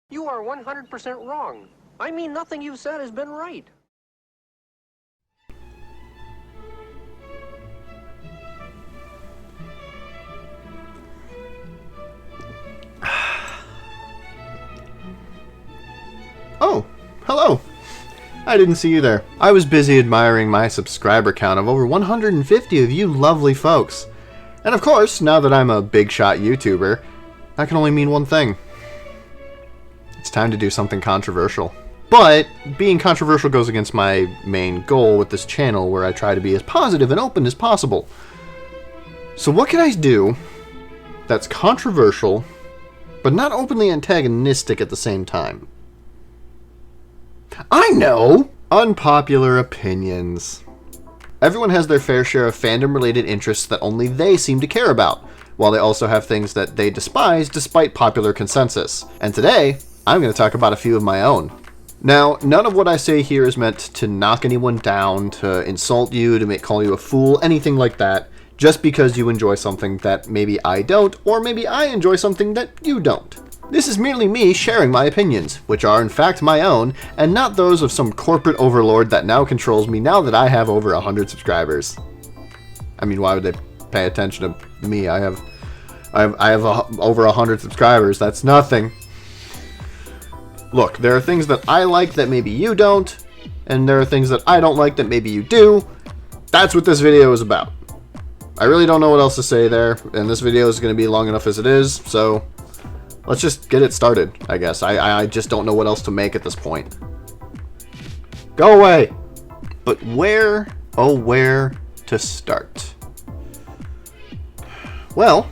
You are 100% wrong. I mean, nothing you've said has been right. Oh, hello. I didn't see you there. I was busy admiring my subscriber count of over 150 of you lovely folks. And of course, now that I'm a big shot YouTuber, that can only mean one thing. It's time to do something controversial. But being controversial goes against my main goal with this channel, where I try to be as positive and open as possible. So what can I do that's controversial, but not openly antagonistic at the same time? I know! Unpopular opinions. Everyone has their fair share of fandom-related interests that only they seem to care about, while they also have things that they despise despite popular consensus. And today, I'm going to talk about a few of my own. Now, none of what I say here is meant to knock anyone down, to insult you, to call you a fool, anything like that, just because you enjoy something that maybe I don't, or maybe I enjoy something that you don't. This is merely me sharing my opinions, which are in fact my own, and not those of some corporate overlord that now controls me now that I have over 100 subscribers. I mean, why would they pay attention to me? I have over 100 subscribers. That's nothing. Look, there are things that I like that maybe you don't, and there are things that I don't like that maybe you do. That's what this video is about. I really don't know what else to say there, and this video is going to be long enough as it is, so let's just get it started, I guess. I just don't know what else to make at this point. Go away! But where, oh where to start? Well,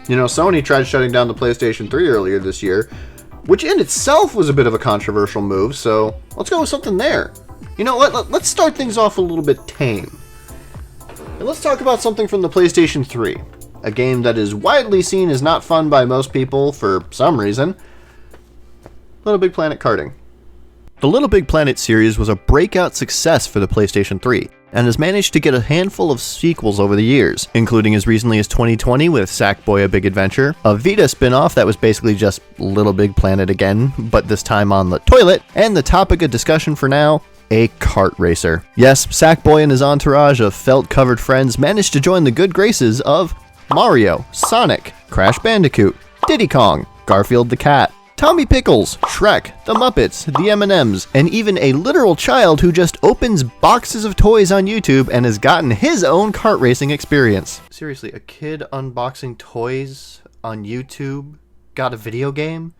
you know, Sony tried shutting down the PlayStation 3 earlier this year, which in itself was a bit of a controversial move, so let's go with something there. You know what, let's start things off a little bit tame. And let's talk about something from the PlayStation 3. A game that is widely seen as not fun by most people for some reason. LittleBigPlanet Karting. The LittleBigPlanet series was a breakout success for the PlayStation 3, and has managed to get a handful of sequels over the years, including as recently as 2020 with Sackboy: A Big Adventure, a Vita spin-off that was basically just LittleBigPlanet again, but this time on the toilet, and the topic of discussion for now, a kart racer. Yes, Sackboy and his entourage of felt-covered friends managed to join the good graces of Mario, Sonic, Crash Bandicoot, Diddy Kong, Garfield the Cat, Tommy Pickles, Shrek, the Muppets, the M&Ms, and even a literal child who just opens boxes of toys on YouTube and has gotten his own kart racing experience. Seriously, a kid unboxing toys on YouTube got a video game?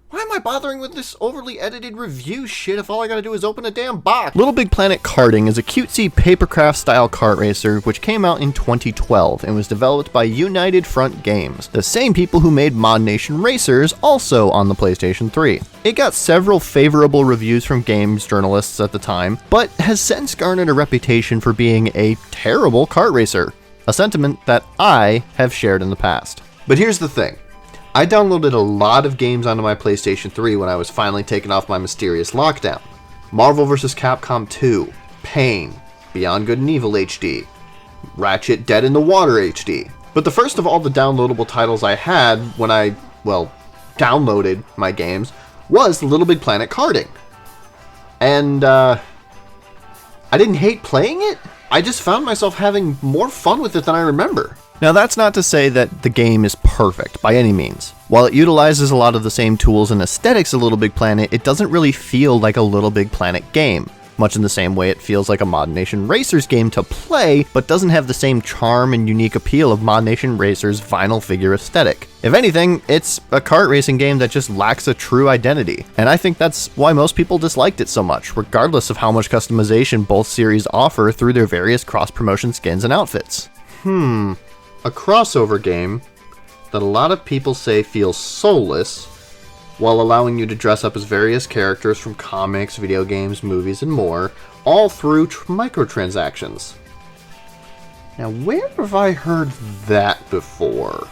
Why am I bothering with this overly edited review shit if all I gotta do is open a damn box? LittleBigPlanet Karting is a cutesy papercraft style kart racer which came out in 2012 and was developed by United Front Games, the same people who made Mod Nation Racers, also on the PlayStation 3. It got several favorable reviews from games journalists at the time, but has since garnered a reputation for being a terrible kart racer, a sentiment that I have shared in the past. But here's the thing. I downloaded a lot of games onto my PlayStation 3 when I was finally taken off my mysterious lockdown. Marvel vs. Capcom 2, Pain, Beyond Good and Evil HD, Ratchet Dead in the Water HD. But the first of all the downloadable titles I had when I, well, downloaded my games was LittleBigPlanet Karting. And, I didn't hate playing it, I just found myself having more fun with it than I remember. Now that's not to say that the game is perfect, by any means. While it utilizes a lot of the same tools and aesthetics of LittleBigPlanet, it doesn't really feel like a LittleBigPlanet game, much in the same way it feels like a Mod Nation Racers game to play, but doesn't have the same charm and unique appeal of Mod Nation Racers' vinyl figure aesthetic. If anything, it's a kart racing game that just lacks a true identity, and I think that's why most people disliked it so much, regardless of how much customization both series offer through their various cross-promotion skins and outfits. A crossover game that a lot of people say feels soulless, while allowing you to dress up as various characters from comics, video games, movies, and more, all through microtransactions. Now, where have I heard that before?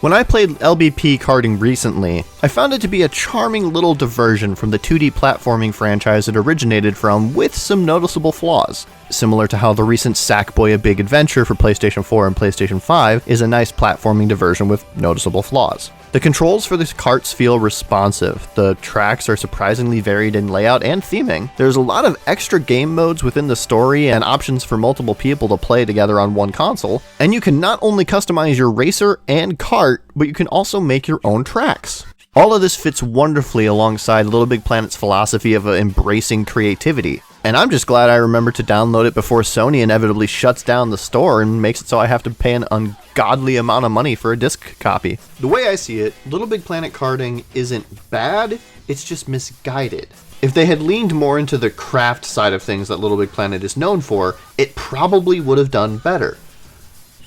When I played LBP Karting recently, I found it to be a charming little diversion from the 2D platforming franchise it originated from, with some noticeable flaws. Similar to how the recent Sackboy: A Big Adventure for PlayStation 4 and PlayStation 5 is a nice platforming diversion with noticeable flaws. The controls for the karts feel responsive. The tracks are surprisingly varied in layout and theming. There's a lot of extra game modes within the story and options for multiple people to play together on one console. And you can not only customize your racer and kart, but you can also make your own tracks. All of this fits wonderfully alongside LittleBigPlanet's philosophy of embracing creativity. And I'm just glad I remembered to download it before Sony inevitably shuts down the store and makes it so I have to pay an ungodly amount of money for a disc copy. The way I see it, LittleBigPlanet Karting isn't bad, it's just misguided. If they had leaned more into the craft side of things that LittleBigPlanet is known for, it probably would have done better.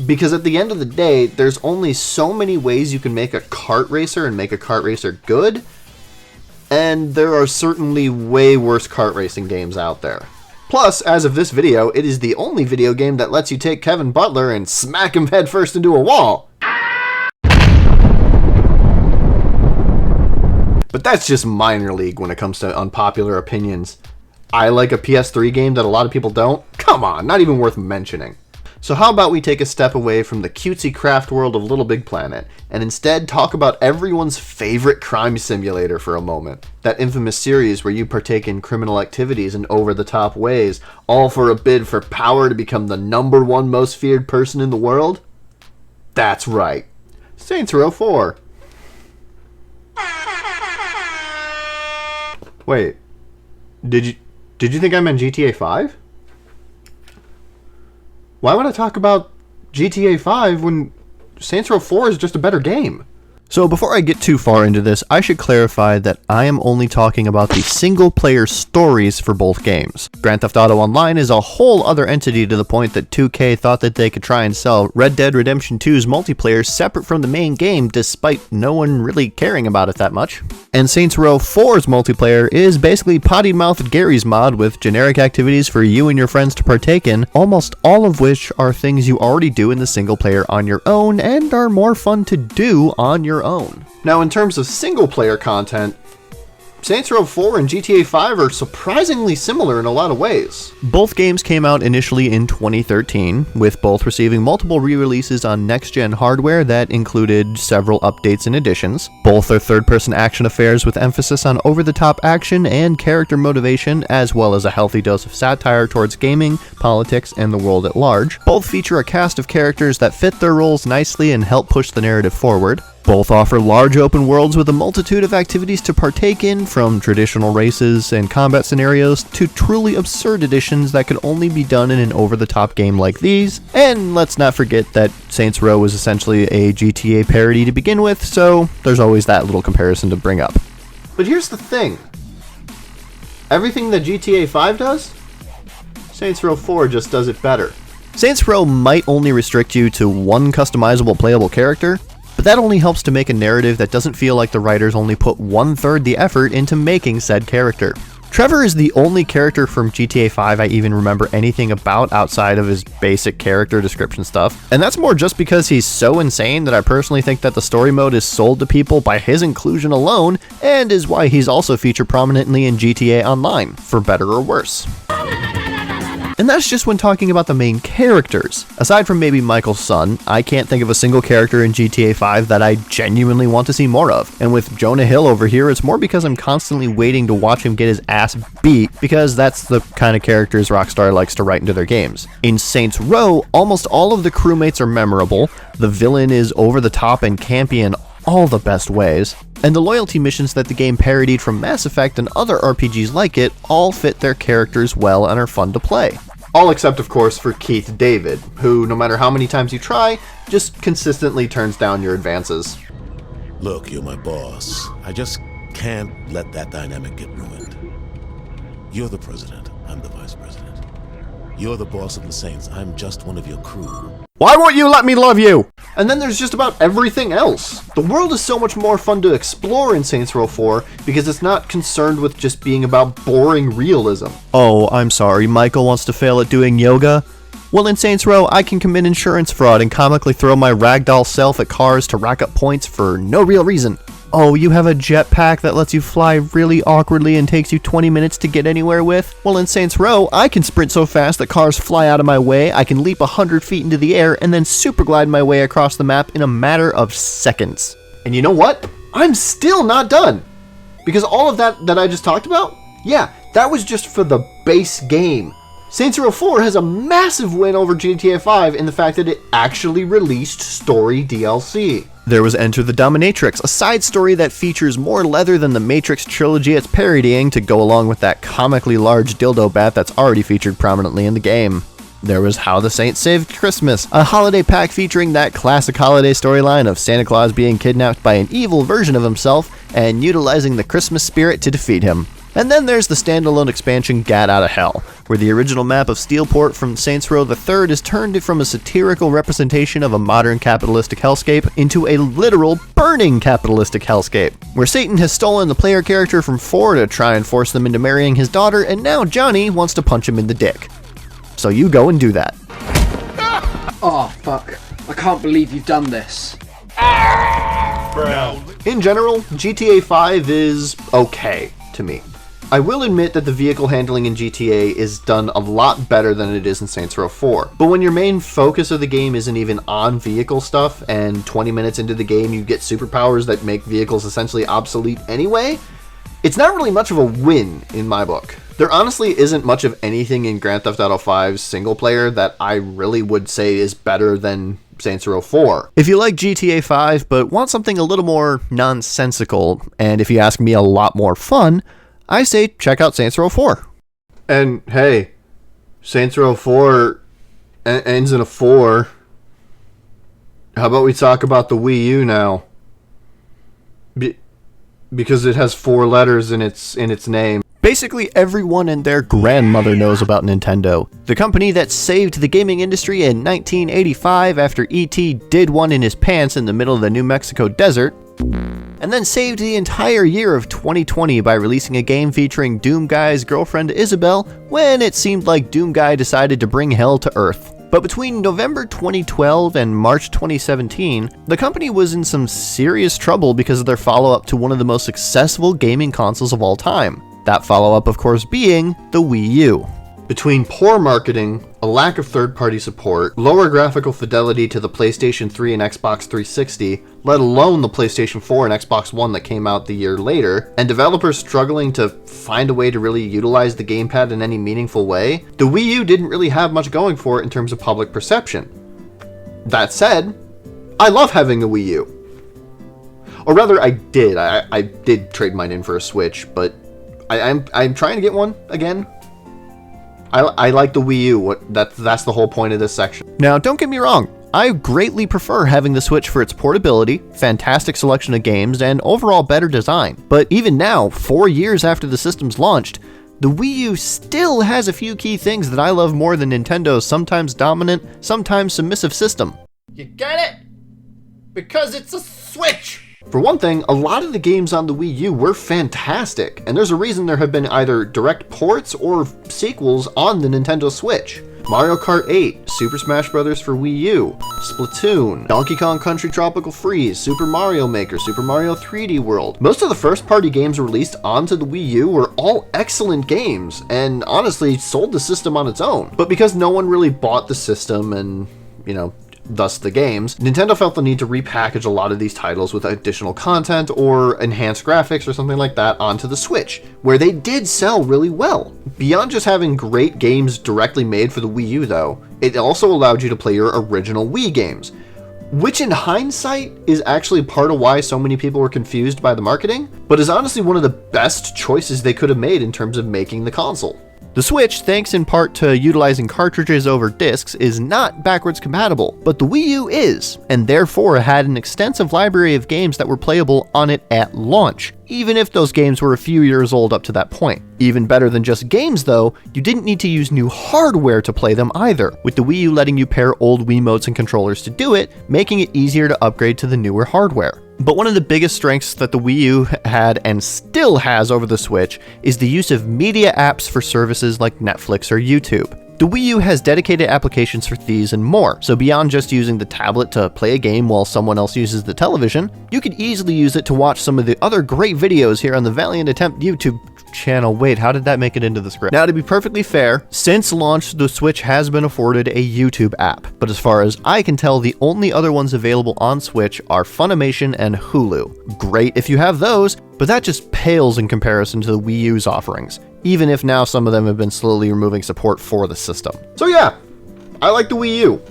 Because at the end of the day, there's only so many ways you can make a kart racer and make a kart racer good, and there are certainly way worse kart racing games out there. Plus, as of this video, it is the only video game that lets you take Kevin Butler and smack him headfirst into a wall. But that's just minor league when it comes to unpopular opinions. I like a PS3 game that a lot of people don't? Come on, not even worth mentioning. So how about we take a step away from the cutesy craft world of LittleBigPlanet and instead talk about everyone's favorite crime simulator for a moment. That infamous series where you partake in criminal activities in over-the-top ways, all for a bid for power to become the #1 most feared person in the world? That's right. Saints Row 4. Wait. Did you think I meant GTA 5? Why would I talk about GTA 5 when Saints Row 4 is just a better game? So before I get too far into this, I should clarify that I am only talking about the single-player stories for both games. Grand Theft Auto Online is a whole other entity to the point that 2K thought that they could try and sell Red Dead Redemption 2's multiplayer separate from the main game despite no one really caring about it that much. And Saints Row 4's multiplayer is basically potty-mouthed Gary's mod with generic activities for you and your friends to partake in, almost all of which are things you already do in the single player on your own and are more fun to do on your own. Now, in terms of single-player content, Saints Row 4 and GTA 5 are surprisingly similar in a lot of ways. Both games came out initially in 2013, with both receiving multiple re-releases on next-gen hardware that included several updates and additions. Both are third-person action affairs with emphasis on over-the-top action and character motivation, as well as a healthy dose of satire towards gaming, politics, and the world at large. Both feature a cast of characters that fit their roles nicely and help push the narrative forward. Both offer large open worlds with a multitude of activities to partake in, from traditional races and combat scenarios to truly absurd additions that could only be done in an over-the-top game like these. And let's not forget that Saints Row is essentially a GTA parody to begin with, so there's always that little comparison to bring up. But here's the thing. Everything that GTA 5 does, Saints Row 4 just does it better. Saints Row might only restrict you to one customizable playable character, but that only helps to make a narrative that doesn't feel like the writers only put 1/3 the effort into making said character. Trevor is the only character from GTA 5 I even remember anything about outside of his basic character description stuff, and that's more just because he's so insane that I personally think that the story mode is sold to people by his inclusion alone, and is why he's also featured prominently in GTA Online, for better or worse. And that's just when talking about the main characters. Aside from maybe Michael's son, I can't think of a single character in GTA 5 that I genuinely want to see more of. And with Jonah Hill over here, it's more because I'm constantly waiting to watch him get his ass beat, because that's the kind of characters Rockstar likes to write into their games. In Saints Row, almost all of the crewmates are memorable, the villain is over the top and campy in all the best ways, and the loyalty missions that the game parodied from Mass Effect and other RPGs like it all fit their characters well and are fun to play. All except, of course, for Keith David, who, no matter how many times you try, just consistently turns down your advances. Look, you're my boss. I just can't let that dynamic get ruined. You're the president, I'm the vice president. You're the boss of the Saints, I'm just one of your crew. Why won't you let me love you? And then there's just about everything else. The world is so much more fun to explore in Saints Row 4 because it's not concerned with just being about boring realism. Oh, I'm sorry, Michael wants to fail at doing yoga? Well, in Saints Row, I can commit insurance fraud and comically throw my ragdoll self at cars to rack up points for no real reason. Oh, you have a jetpack that lets you fly really awkwardly and takes you 20 minutes to get anywhere with? Well, in Saints Row, I can sprint so fast that cars fly out of my way, I can leap 100 feet into the air, and then super glide my way across the map in a matter of seconds. And you know what? I'm still not done. Because all of that I just talked about, yeah, that was just for the base game. Saints Row 4 has a massive win over GTA 5 in the fact that it actually released story DLC. There was Enter the Dominatrix, a side story that features more leather than the Matrix trilogy it's parodying to go along with that comically large dildo bat that's already featured prominently in the game. There was How the Saints Saved Christmas, a holiday pack featuring that classic holiday storyline of Santa Claus being kidnapped by an evil version of himself and utilizing the Christmas spirit to defeat him. And then there's the standalone expansion Gat Outta Hell, where the original map of Steelport from Saints Row III is turned from a satirical representation of a modern capitalistic hellscape into a literal burning capitalistic hellscape, where Satan has stolen the player character from 4 to try and force them into marrying his daughter, and now Johnny wants to punch him in the dick. So you go and do that. Oh, fuck. I can't believe you've done this. In general, GTA 5 is okay to me. I will admit that the vehicle handling in GTA is done a lot better than it is in Saints Row 4. But when your main focus of the game isn't even on vehicle stuff, and 20 minutes into the game you get superpowers that make vehicles essentially obsolete anyway, it's not really much of a win in my book. There honestly isn't much of anything in Grand Theft Auto 5's single player that I really would say is better than Saints Row 4. If you like GTA 5 but want something a little more nonsensical, and if you ask me, a lot more fun, I say check out Saints Row 4. And hey, Saints Row 4 ends in a 4. How about we talk about the Wii U now? Because it has 4 letters in its name. Basically everyone and their grandmother knows about Nintendo, the company that saved the gaming industry in 1985 after E.T. did one in his pants in the middle of the New Mexico desert, and then saved the entire year of 2020 by releasing a game featuring Doom Guy's girlfriend Isabel when it seemed like Doom Guy decided to bring hell to Earth. But between November 2012 and March 2017, the company was in some serious trouble because of their follow-up to one of the most successful gaming consoles of all time. That follow-up, of course, being the Wii U. Between poor marketing, a lack of third-party support, lower graphical fidelity to the PlayStation 3 and Xbox 360, let alone the PlayStation 4 and Xbox One that came out the year later, and developers struggling to find a way to really utilize the gamepad in any meaningful way, the Wii U didn't really have much going for it in terms of public perception. That said, I love having the Wii U. Or rather, I did. I did trade mine in for a Switch, but I'm trying to get one again. I like the Wii U. That's the whole point of this section. Now, don't get me wrong. I greatly prefer having the Switch for its portability, fantastic selection of games, and overall better design. But even now, 4 years after the system's launched, the Wii U still has a few key things that I love more than Nintendo's sometimes dominant, sometimes submissive system. You get it? Because it's a Switch! For one thing, a lot of the games on the Wii U were fantastic, and there's a reason there have been either direct ports or sequels on the Nintendo Switch. Mario Kart 8, Super Smash Bros. For Wii U, Splatoon, Donkey Kong Country Tropical Freeze, Super Mario Maker, Super Mario 3D World. Most of the first-party games released onto the Wii U were all excellent games, and honestly sold the system on its own. But because no one really bought the system and, thus the games, Nintendo felt the need to repackage a lot of these titles with additional content or enhanced graphics or something like that onto the Switch, where they did sell really well. Beyond just having great games directly made for the Wii U though, it also allowed you to play your original Wii games, which in hindsight is actually part of why so many people were confused by the marketing, but is honestly one of the best choices they could have made in terms of making the console. The Switch, thanks in part to utilizing cartridges over discs, is not backwards compatible, but the Wii U is, and therefore had an extensive library of games that were playable on it at launch, even if those games were a few years old up to that point. Even better than just games though, you didn't need to use new hardware to play them either, with the Wii U letting you pair old Wiimotes and controllers to do it, making it easier to upgrade to the newer hardware. But one of the biggest strengths that the Wii U had and still has over the Switch is the use of media apps for services like Netflix or YouTube. The Wii U has dedicated applications for these and more, so beyond just using the tablet to play a game while someone else uses the television, you could easily use it to watch some of the other great videos here on the Valiant Attempt YouTube channel. Wait, how did that make it into the script? Now, to be perfectly fair, since launch, the Switch has been afforded a YouTube app, but as far as I can tell, the only other ones available on Switch are Funimation and Hulu. Great if you have those, but that just pales in comparison to the Wii U's offerings, even if now some of them have been slowly removing support for the system. So yeah, I like the Wii U.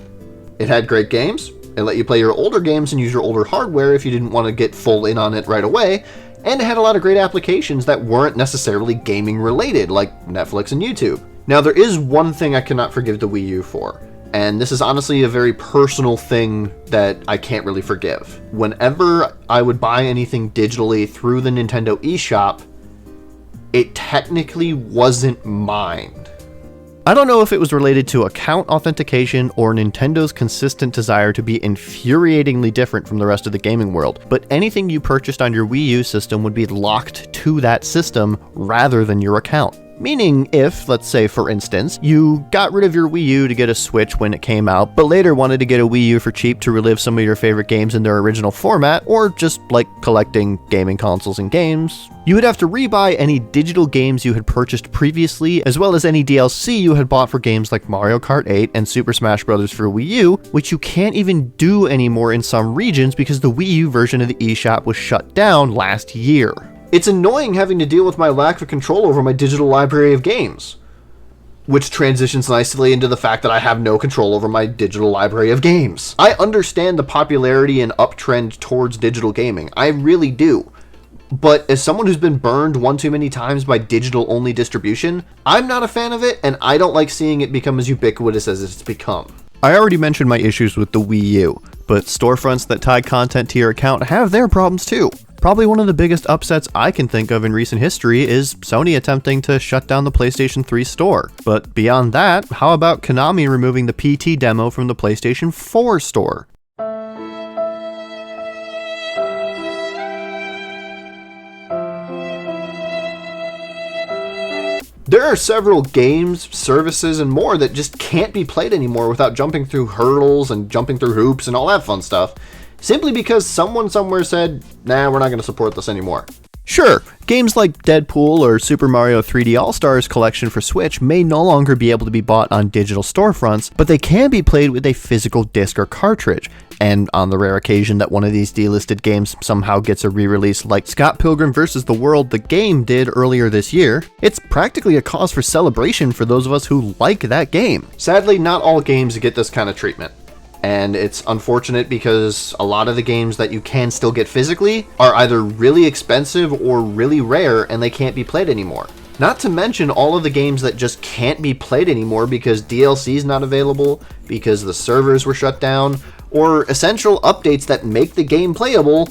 It had great games, it let you play your older games and use your older hardware if you didn't want to get full in on it right away, and it had a lot of great applications that weren't necessarily gaming related, like Netflix and YouTube. Now, there is one thing I cannot forgive the Wii U for, and this is honestly a very personal thing that I can't really forgive. Whenever I would buy anything digitally through the Nintendo eShop, it technically wasn't mine. I don't know if it was related to account authentication or Nintendo's consistent desire to be infuriatingly different from the rest of the gaming world, but anything you purchased on your Wii U system would be locked to that system rather than your account. Meaning if, let's say for instance, you got rid of your Wii U to get a Switch when it came out, but later wanted to get a Wii U for cheap to relive some of your favorite games in their original format, or just like collecting gaming consoles and games, you would have to rebuy any digital games you had purchased previously, as well as any DLC you had bought for games like Mario Kart 8 and Super Smash Bros. For Wii U, which you can't even do anymore in some regions because the Wii U version of the eShop was shut down last year. It's annoying having to deal with my lack of control over my digital library of games, which transitions nicely into the fact that I have no control over my digital library of games. I understand the popularity and uptrend towards digital gaming. I really do. But as someone who's been burned one too many times by digital-only distribution, I'm not a fan of it, and I don't like seeing it become as ubiquitous as it's become. I already mentioned my issues with the Wii U, but storefronts that tie content to your account have their problems too. Probably one of the biggest upsets I can think of in recent history is Sony attempting to shut down the PlayStation 3 store. But beyond that, how about Konami removing the PT demo from the PlayStation 4 store? There are several games, services, and more that just can't be played anymore without jumping through hurdles and jumping through hoops and all that fun stuff, simply because someone somewhere said, nah, we're not going to support this anymore. Sure, games like Deadpool or Super Mario 3D All-Stars Collection for Switch may no longer be able to be bought on digital storefronts, but they can be played with a physical disc or cartridge, and on the rare occasion that one of these delisted games somehow gets a re-release like Scott Pilgrim vs. the World the game did earlier this year, it's practically a cause for celebration for those of us who like that game. Sadly, not all games get this kind of treatment. And it's unfortunate because a lot of the games that you can still get physically are either really expensive or really rare and they can't be played anymore. Not to mention all of the games that just can't be played anymore because DLC is not available, because the servers were shut down, or essential updates that make the game playable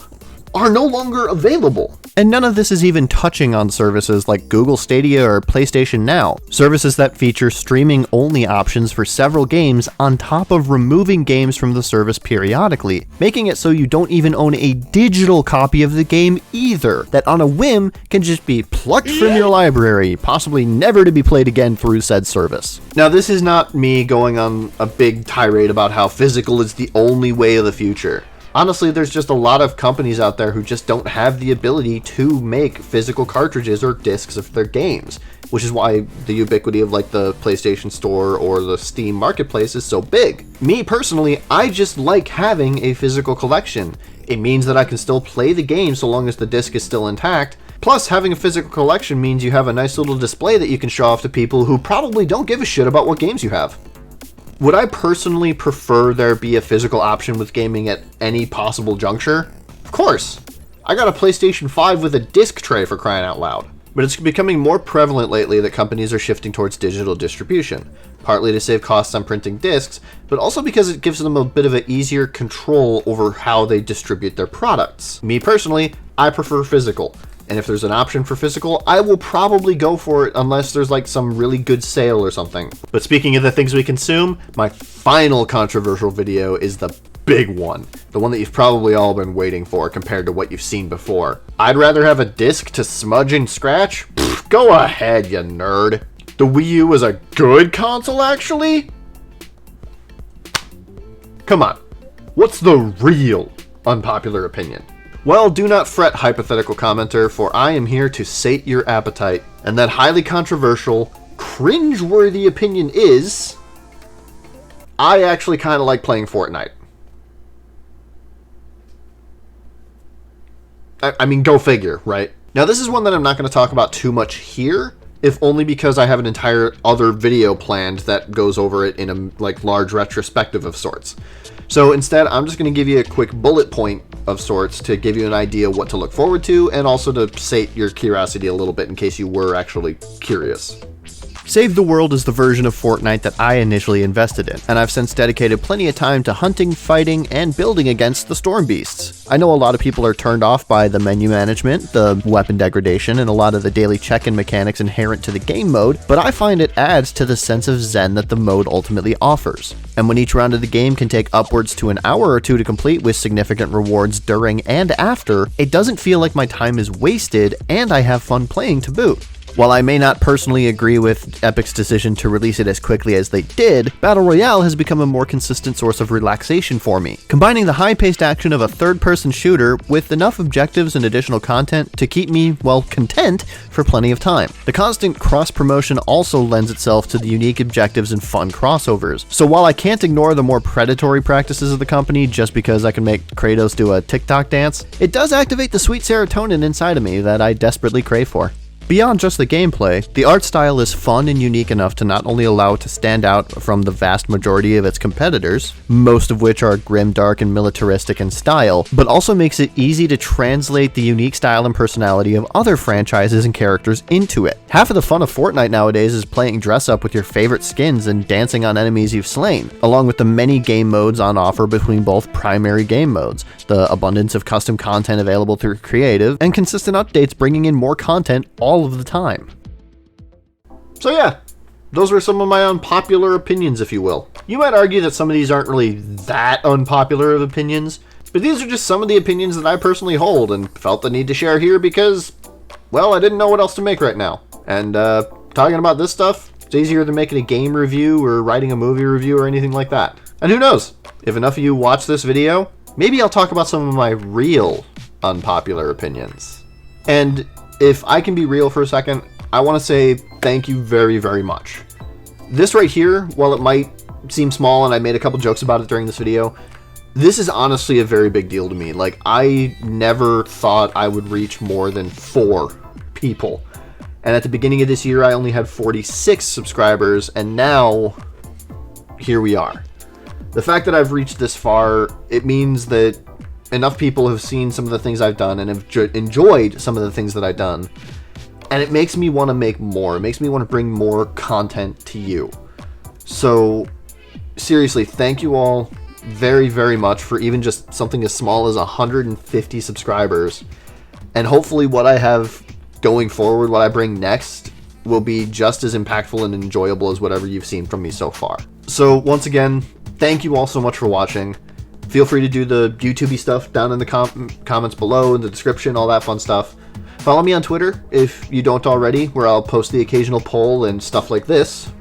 are no longer available. And none of this is even touching on services like Google Stadia or PlayStation Now, services that feature streaming-only options for several games on top of removing games from the service periodically, making it so you don't even own a digital copy of the game either, that on a whim can just be plucked from your library, possibly never to be played again through said service. Now, this is not me going on a big tirade about how physical is the only way of the future. Honestly, there's just a lot of companies out there who just don't have the ability to make physical cartridges or discs of their games, which is why the ubiquity of like the PlayStation Store or the Steam Marketplace is so big. Me personally, I just like having a physical collection. It means that I can still play the game so long as the disc is still intact. Plus, having a physical collection means you have a nice little display that you can show off to people who probably don't give a shit about what games you have. Would I personally prefer there be a physical option with gaming at any possible juncture? Of course. I got a PlayStation 5 with a disc tray for crying out loud. But it's becoming more prevalent lately that companies are shifting towards digital distribution, partly to save costs on printing discs, but also because it gives them a bit of an easier control over how they distribute their products. Me personally, I prefer physical. And if there's an option for physical, I will probably go for it unless there's like some really good sale or something. But speaking of the things we consume, my final controversial video is the big one. The one that you've probably all been waiting for compared to what you've seen before. I'd rather have a disc to smudge and scratch? Pfft, go ahead, you nerd. The Wii U is a good console, actually? Come on. What's the real unpopular opinion? Well, do not fret, hypothetical commenter, for I am here to sate your appetite. And that highly controversial, cringe-worthy opinion is... I actually kind of like playing Fortnite. I mean, go figure, right? Now, this is one that I'm not going to talk about too much here, if only because I have an entire other video planned that goes over it in a large retrospective of sorts. So instead, I'm just going to give you a quick bullet point of sorts to give you an idea what to look forward to, and also to sate your curiosity a little bit in case you were actually curious. Save the World is the version of Fortnite that I initially invested in, and I've since dedicated plenty of time to hunting, fighting, and building against the Storm Beasts. I know a lot of people are turned off by the menu management, the weapon degradation, and a lot of the daily check-in mechanics inherent to the game mode, but I find it adds to the sense of zen that the mode ultimately offers. And when each round of the game can take upwards to an hour or two to complete with significant rewards during and after, it doesn't feel like my time is wasted, and I have fun playing to boot. While I may not personally agree with Epic's decision to release it as quickly as they did, Battle Royale has become a more consistent source of relaxation for me, combining the high-paced action of a third-person shooter with enough objectives and additional content to keep me, well, content for plenty of time. The constant cross-promotion also lends itself to the unique objectives and fun crossovers, so while I can't ignore the more predatory practices of the company just because I can make Kratos do a TikTok dance, it does activate the sweet serotonin inside of me that I desperately crave for. Beyond just the gameplay, the art style is fun and unique enough to not only allow it to stand out from the vast majority of its competitors, most of which are grimdark and militaristic in style, but also makes it easy to translate the unique style and personality of other franchises and characters into it. Half of the fun of Fortnite nowadays is playing dress up with your favorite skins and dancing on enemies you've slain, along with the many game modes on offer between both primary game modes, the abundance of custom content available through creative, and consistent updates bringing in more content all of the time. So yeah, those were some of my unpopular opinions, if you will. You might argue that some of these aren't really that unpopular of opinions, but these are just some of the opinions that I personally hold and felt the need to share here because, well, I didn't know what else to make right now. And talking about this stuff, it's easier than making a game review or writing a movie review or anything like that. And who knows, if enough of you watch this video, maybe I'll talk about some of my real unpopular opinions. And if I can be real for a second, I want to say thank you very, very much. This right here, while it might seem small and I made a couple jokes about it during this video, this is honestly a very big deal to me. Like, I never thought I would reach more than 4 people. And at the beginning of this year, I only had 46 subscribers, and now here we are. The fact that I've reached this far, it means that enough people have seen some of the things I've done and have enjoyed some of the things that I've done. And it makes me want to make more. It makes me want to bring more content to you. So, seriously, thank you all very, very much for even just something as small as 150 subscribers. And hopefully what I have going forward, what I bring next, will be just as impactful and enjoyable as whatever you've seen from me so far. So, once again, thank you all so much for watching. Feel free to do the YouTube-y stuff down in the comments below, in the description, all that fun stuff. Follow me on Twitter if you don't already, where I'll post the occasional poll and stuff like this.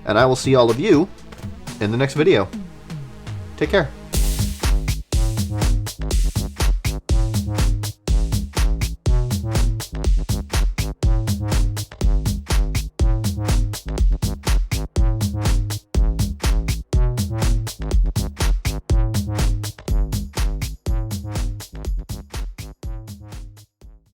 And I will see all of you in the next video. Take care.